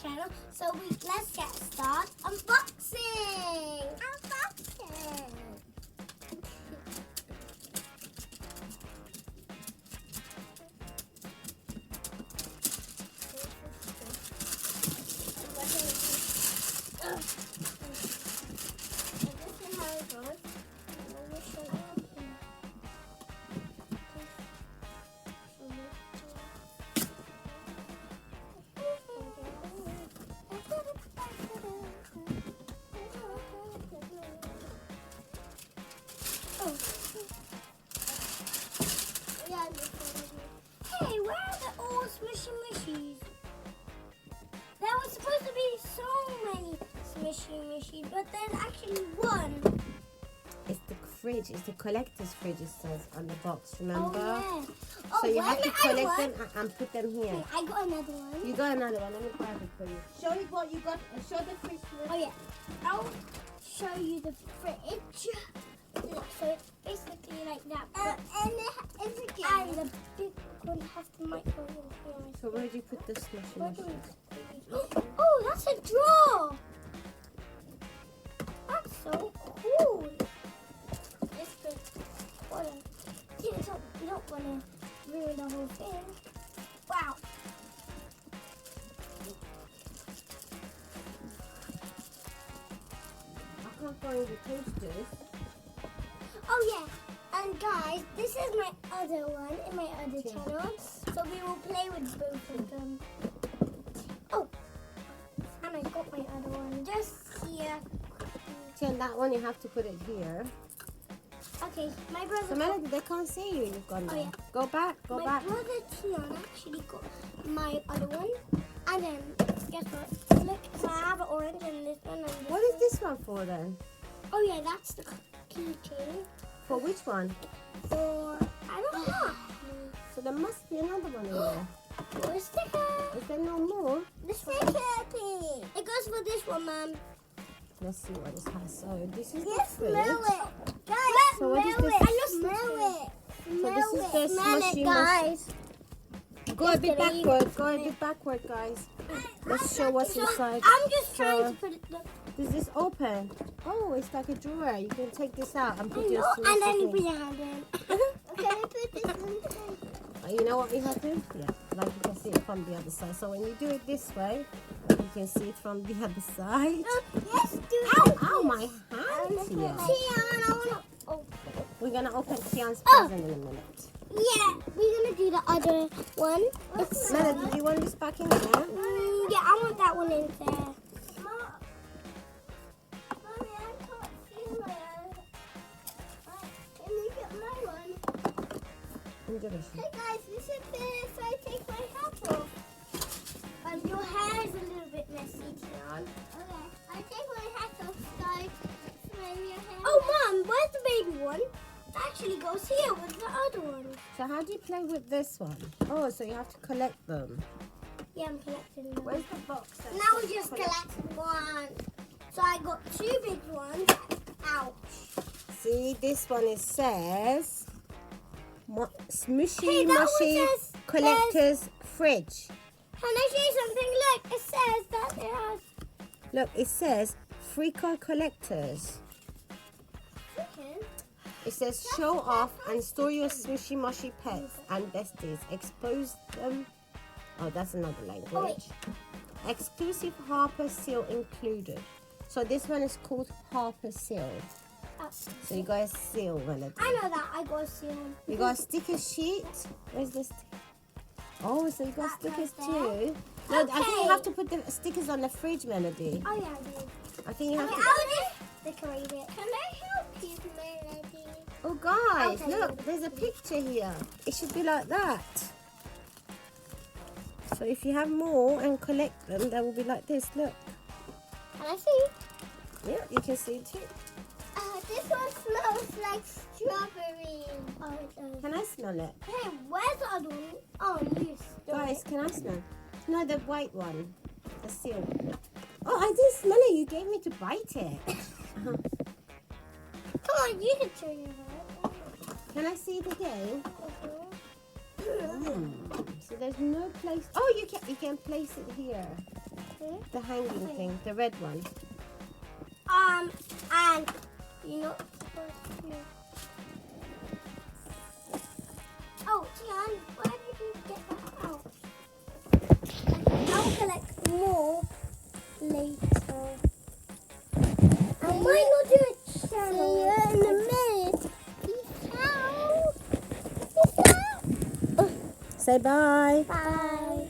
channel. So let's get started. Unboxing. Unboxing. Hey, where are the old smushy mushies? There was supposed to be so many smushy mushies, but there's actually one. It's the fridge. It's the collector's fridge, it says on the box, remember? Oh, yeah. So you have to collect them one? and put them here. Okay, I got another one. You got another one. Let me grab it for you. Show it what you got. Show the fridge. Oh, yeah. I'll show you the fridge. Look, so it's basically like that. And the big one has the microwave here. So where do you put the smushy mushy? Oh, that's a drawer. That's so cool. It's the color. You don't want to ruin the whole thing. Wow. I can't find the toasters. Oh yeah, and guys, this is my other one in my other channel, so we will play with both of them. Oh, and I got my other one just here. See, on that one you have to put it here. Okay, my brother. So Melody, they can't see you. You've gone there. Yeah. Go back. Go back. My brother Tion actually got my other one, and then guess what? Look, so I have an orange and this one. And this What is this one for then? Oh yeah, that's the keychain. For which one? For I don't know. So there must be another one in there. For a sticker. Is there no more? The sticker thing. It goes for this one, Mum. Let's see what this has. So this is Yes, the fridge. smell it. Guys, So what is this? I just smell it. So this is the Smell smushy it, guys. Go a bit backward. Go a bit backward, guys. Let's show what's inside. I'm just trying to put it. Is this open? Oh, it's like a drawer. You can take this out and put your And then you smushy put in. your hand in. Can I put this in? You know what we have to? Yeah, like you can see it from the other side. So when you do it this way, you can see it from the other side. Yes, do it. Ow, my hand here. Oh. We're going to open Tian's present in a minute. Yeah, we're going to do the other one. Melody, do you want this back in there? Yeah, I want that one in there. Hey guys, this is if I take my hat off. Your hair is a little bit messy, Tian. Okay, I take my hat off, guys. Oh, Mum, where's the baby one? It actually goes here with the other one. So how do you play with this one? Oh, so you have to collect them. Yeah, I'm collecting them. Where's the box? Now we just collect one. So I got two big ones. Ouch. See, this one it says Smooshy Hey, that one Mushy says- Collector's Fridge. Can I say something? Look, it says that it has. Look, it says Freaker Collectors. Okay. It says show off and store your smushy mushy pets and besties. Expose them. Oh, that's another language. Oh, wait. Exclusive Harper Seal included. So this one is called Harper Seal. So you got a seal, Melody. I know that. I got a seal. You got a sticker sheet. Where's this? Oh, so you got That stickers goes too. No, I think you Okay. have to put the stickers on the fridge, Melody. Oh, yeah, I did. I think you have Okay, to. I'll just decorate it. Can I help you, Melody? Oh, guys, Okay. look, there's a picture here. It should be like that. So if you have more and collect them, they will be like this. Look. Can I see? Yeah, you can see it too. This one smells like strawberry. Oh, it does. Can I smell it? Hey, where's the other one? Oh, you stole Guys, it. can I smell? No, the white one. The seal. Oh, I didn't smell it. You gave me to bite it. Come on, you can turn your head. Can I see it again? Mhm. So there's no place. Oh, you can place it here. The hanging thing, the red one. And you know. Oh, Tian, where did you get that out? I'll collect more later. I might not do a channel. See you in a minute. Peace out. Peace out. Say bye. Bye.